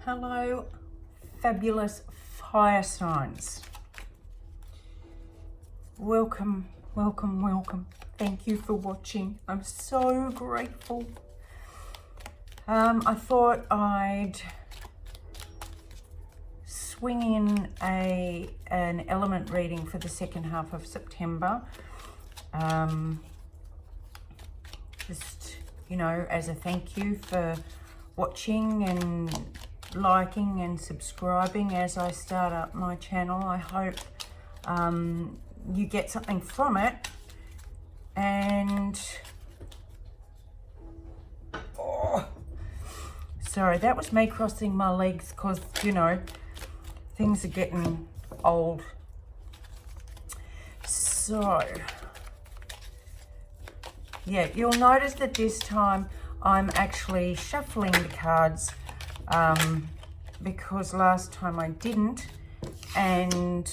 Hello, fabulous fire signs. Welcome, welcome, welcome. Thank you for watching. I'm so grateful. I thought I'd swing in an element reading for the second half of September. Just, as a thank you for watching and liking and subscribing as I start up my channel. I hope you get something from it. And sorry, that was me crossing my legs because things are getting old. So yeah, you'll notice that this time I'm actually shuffling the cards because last time I didn't, and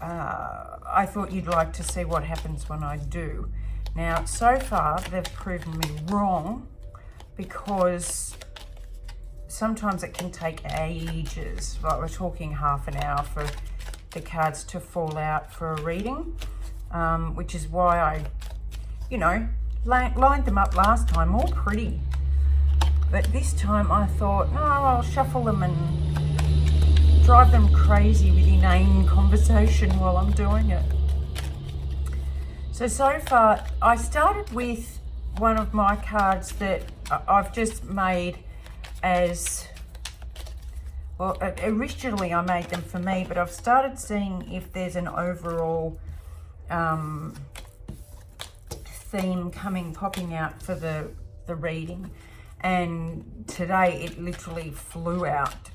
I thought you'd like to see what happens when I do. Now, so far they've proven me wrong because sometimes it can take ages, like we're talking half an hour for the cards to fall out for a reading, which is why I, lined them up last time all pretty. But this time I thought, no, I'll shuffle them and drive them crazy with inane conversation while I'm doing it. So far, I started with one of my cards that I've just made as, well, originally I made them for me, but I've started seeing if there's an overall theme popping out for the reading. And today it literally flew out.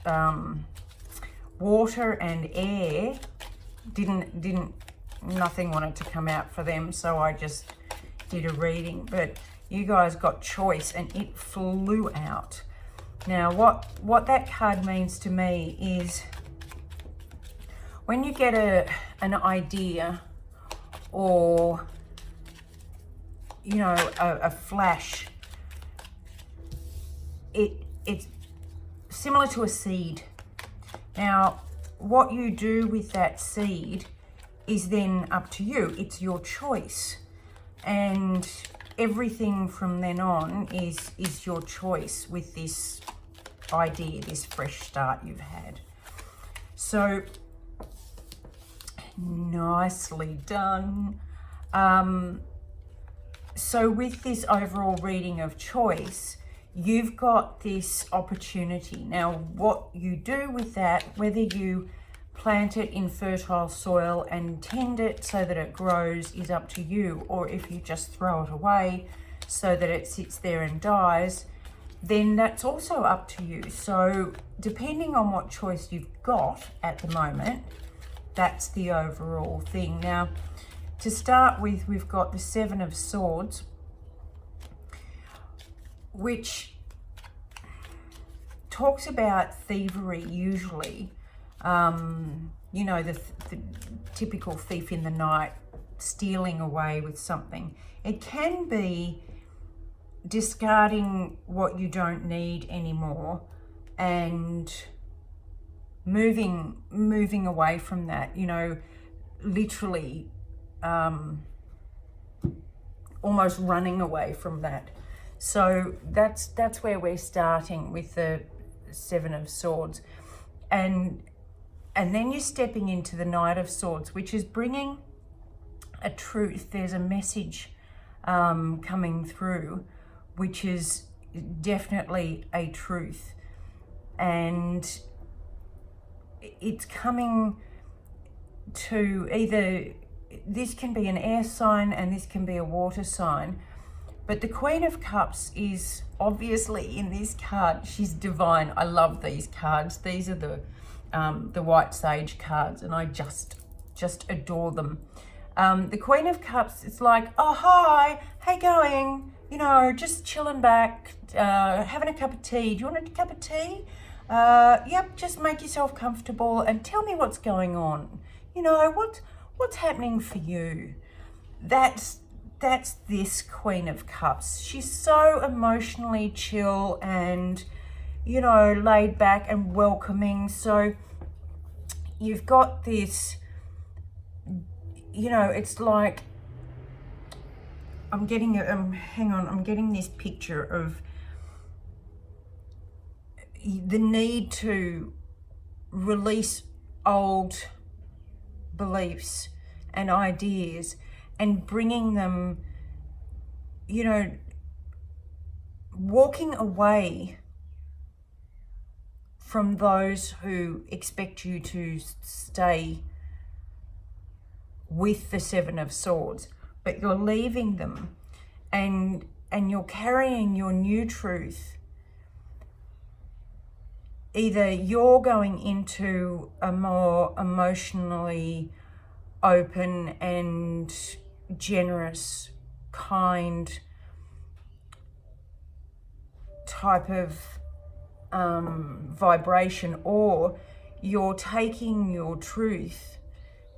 Water and air nothing wanted to come out for them, so I just did a reading. But you guys got choice and it flew out. Now what that card means to me is when you get an idea or a flash, it's similar to a seed. Now, what you do with that seed is then up to you. It's your choice. And everything from then on is your choice with this idea, this fresh start you've had. So, nicely done. So with this overall reading of choice, you've got this opportunity. Now, what you do with that, whether you plant it in fertile soil and tend it so that it grows, is up to you. Or if you just throw it away so that it sits there and dies, then that's also up to you. So depending on what choice you've got at the moment, that's the overall thing. Now, to start with, we've got the Seven of Swords, which talks about thievery usually. The typical thief in the night stealing away with something. It can be discarding what you don't need anymore and moving away from that, literally almost running away from that. So that's where we're starting with the Seven of Swords. And then you're stepping into the Knight of Swords, which is bringing a truth. There's a message coming through, which is definitely a truth. And it's coming to either, this can be an air sign and this can be a water sign. But the Queen of Cups is obviously in this card. She's divine. I love these cards. These are the White Sage cards, and I just adore them. The Queen of Cups, it's like, oh, hi, how you going? Just chilling back, having a cup of tea. Do you want a cup of tea? Yep, just make yourself comfortable and tell me what's going on. What's happening for you? That's this Queen of Cups. She's so emotionally chill and you know, laid back and welcoming. So you've got this, you know, it's like, I'm getting I'm getting this picture of the need to release old beliefs and ideas and bringing them, you know, walking away from those who expect you to stay with the Seven of Swords, but you're leaving them and you're carrying your new truth. Either you're going into a more emotionally open and generous, kind type of vibration, or you're taking your truth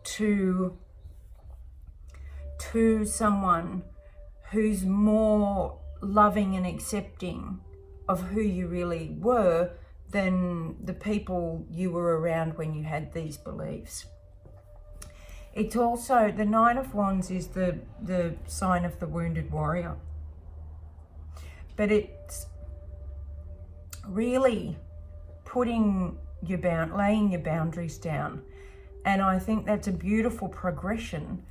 to someone who's more loving and accepting of who you really were than the people you were around when you had these beliefs. It's also, the Nine of Wands is the sign of the wounded warrior. But it's really laying your boundaries down. And I think that's a beautiful progression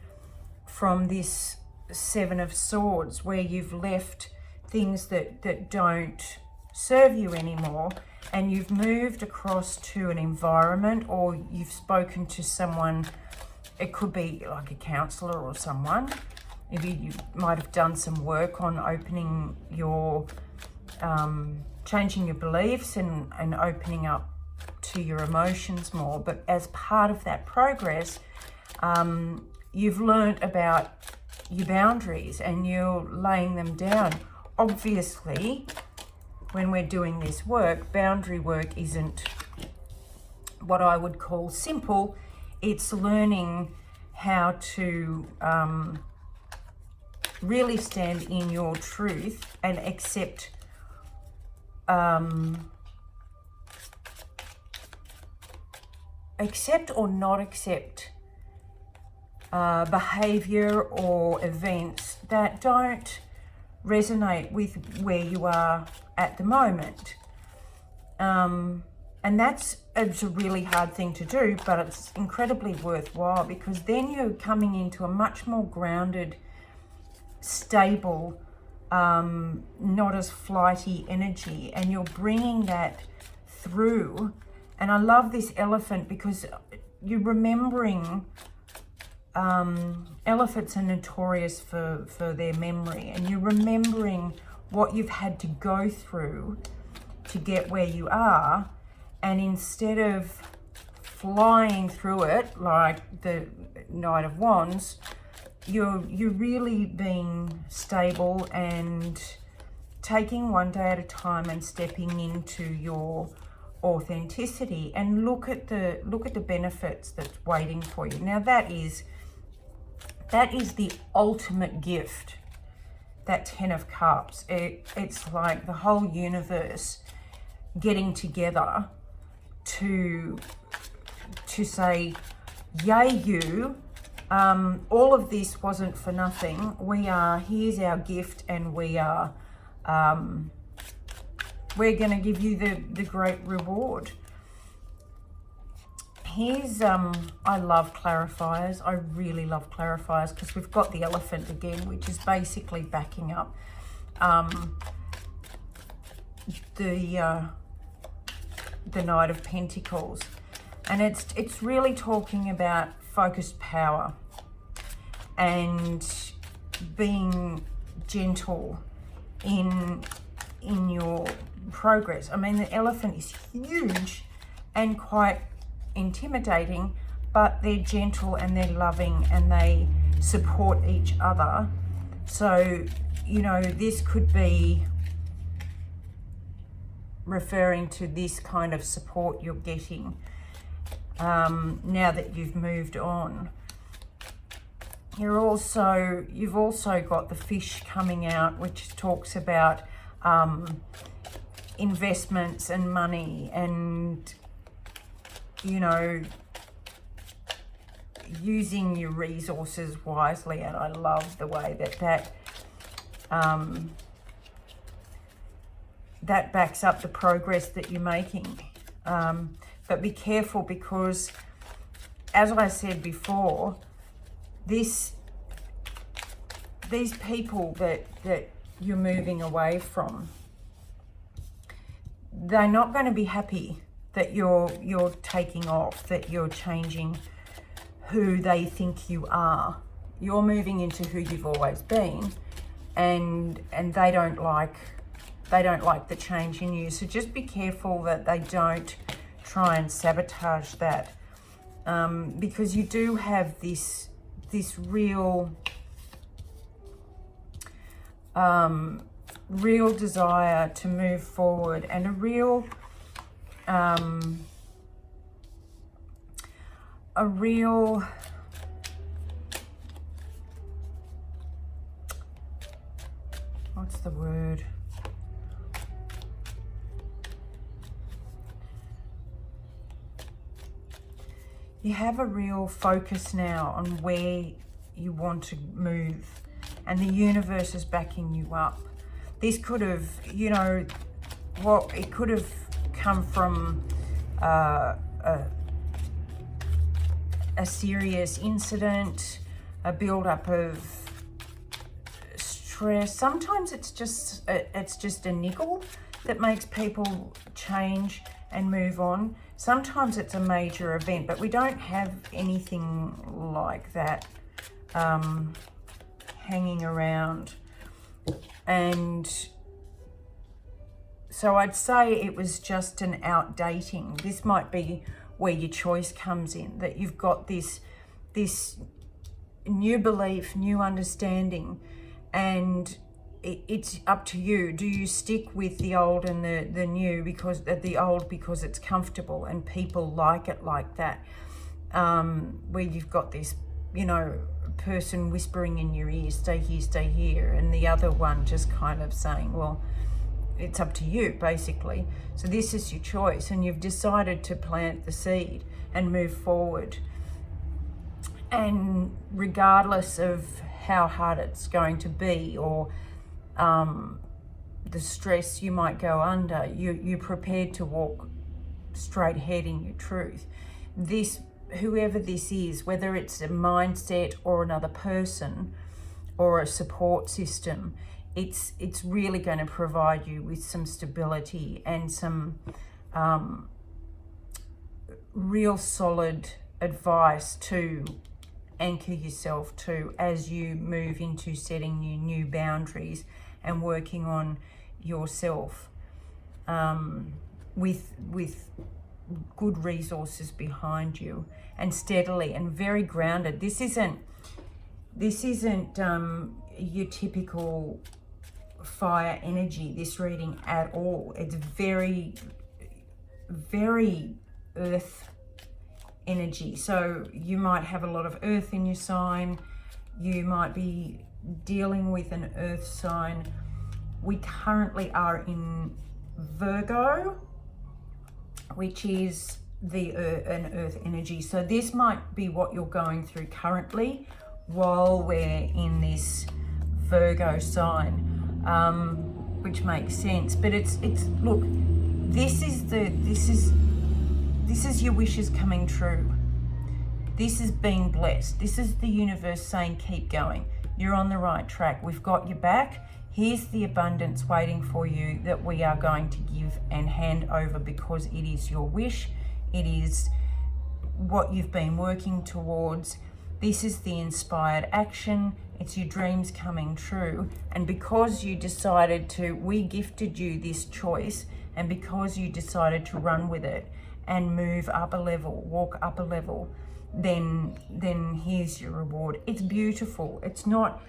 from this Seven of Swords, where you've left things that don't serve you anymore, and you've moved across to an environment, or you've spoken to someone. It could be like a counselor or someone. Maybe you might have done some work on opening your, changing your beliefs and opening up to your emotions more. But as part of that progress, you've learnt about your boundaries and you're laying them down. Obviously, when we're doing this work, boundary work isn't what I would call simple. It's learning how to really stand in your truth and accept or not accept behavior or events that don't resonate with where you are at the moment. And it's a really hard thing to do, but it's incredibly worthwhile, because then you're coming into a much more grounded, stable, not as flighty energy, and you're bringing that through. And I love this elephant because you're remembering, elephants are notorious for their memory, and you're remembering what you've had to go through to get where you are. And instead of flying through it like the Knight of Wands, you're really being stable and taking one day at a time and stepping into your authenticity. And look at the benefits that's waiting for you. Now that is the ultimate gift, that Ten of Cups. It's like the whole universe getting together to say, yay you, all of this wasn't for nothing. Here's our gift, and we're going to give you the great reward. Here's, I love clarifiers. I really love clarifiers, because we've got the elephant again, which is basically backing up the Knight of Pentacles. And it's really talking about focused power and being gentle in your progress. I mean, the elephant is huge and quite intimidating, but they're gentle and they're loving and they support each other. So, you know, this could be referring to this kind of support you're getting now that you've moved on. You've also got the fish coming out, which talks about investments and money and, you know, using your resources wisely. And I love the way that backs up the progress that you're making. But be careful, because as I said before, these people that you're moving away from, they're not going to be happy that you're taking off, that you're changing who they think you are. You're moving into who you've always been, and they don't like the change in you. So just be careful that they don't try and sabotage that, because you do have this real desire to move forward, and a real what's the word? You have a real focus now on where you want to move, and the universe is backing you up. This could have, you know, it could have come from a serious incident, a build-up of stress. Sometimes it's just a niggle that makes people change and move on. Sometimes it's a major event, but we don't have anything like that hanging around. And so I'd say it was just an outdating. This might be where your choice comes in, that you've got this new belief, new understanding, and it's up to you. Do you stick with the old and the new, because the old because it's comfortable and people like it like that, where you've got this, you know, person whispering in your ear, stay here, and the other one just kind of saying, well, it's up to you, basically. So this is your choice, and you've decided to plant the seed and move forward. And regardless of how hard it's going to be, or the stress you might go under, you're prepared to walk straight ahead in your truth. Whoever this is, whether it's a mindset or another person or a support system, it's really going to provide you with some stability and some real solid advice to anchor yourself to as you move into setting your new boundaries and working on yourself, with good resources behind you, and steadily and very grounded. This isn't your typical fire energy, this reading, at all. It's very, very earth energy. So you might have a lot of earth in your sign. You might be dealing with an earth sign. We currently are in Virgo, which is an earth energy. So this might be what you're going through currently while we're in this Virgo sign, which makes sense. But it's look, this is your wishes coming true. This is being blessed. This is the universe saying, keep going. You're on the right track. We've got your back. Here's the abundance waiting for you that we are going to give and hand over, because it is your wish. It is what you've been working towards. This is the inspired action. It's your dreams coming true. And because you decided to, we gifted you this choice, and because you decided to run with it and move up a level, walk up a level, then here's your reward. It's beautiful. It's not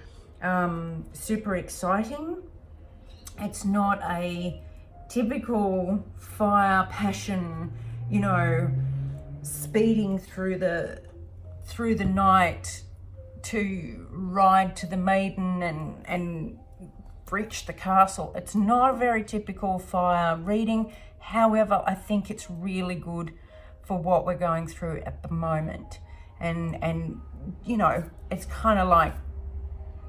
super exciting. It's not a typical fire passion, you know, speeding through the night to ride to the maiden and breached the castle. It's not a very typical fire reading. However, I think it's really good for what we're going through at the moment. And you know, it's kind of like,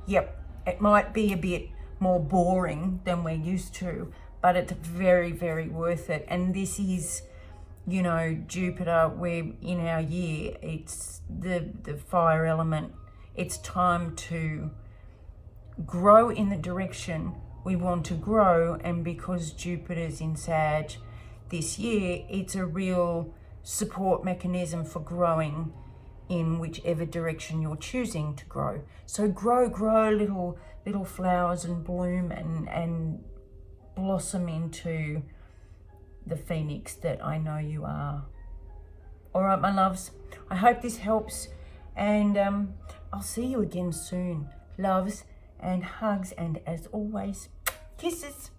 yep, it might be a bit more boring than we're used to, but it's very, very worth it. And this is, you know, Jupiter, we're in our year, it's the fire element. It's time to grow in the direction we want to grow. And because Jupiter's in Sag this year, it's a real support mechanism for growing in whichever direction you're choosing to grow. So grow little flowers and bloom and blossom into the phoenix that I know you are. All right, my loves, I hope this helps, and I'll see you again soon. Loves and hugs, and as always, kisses.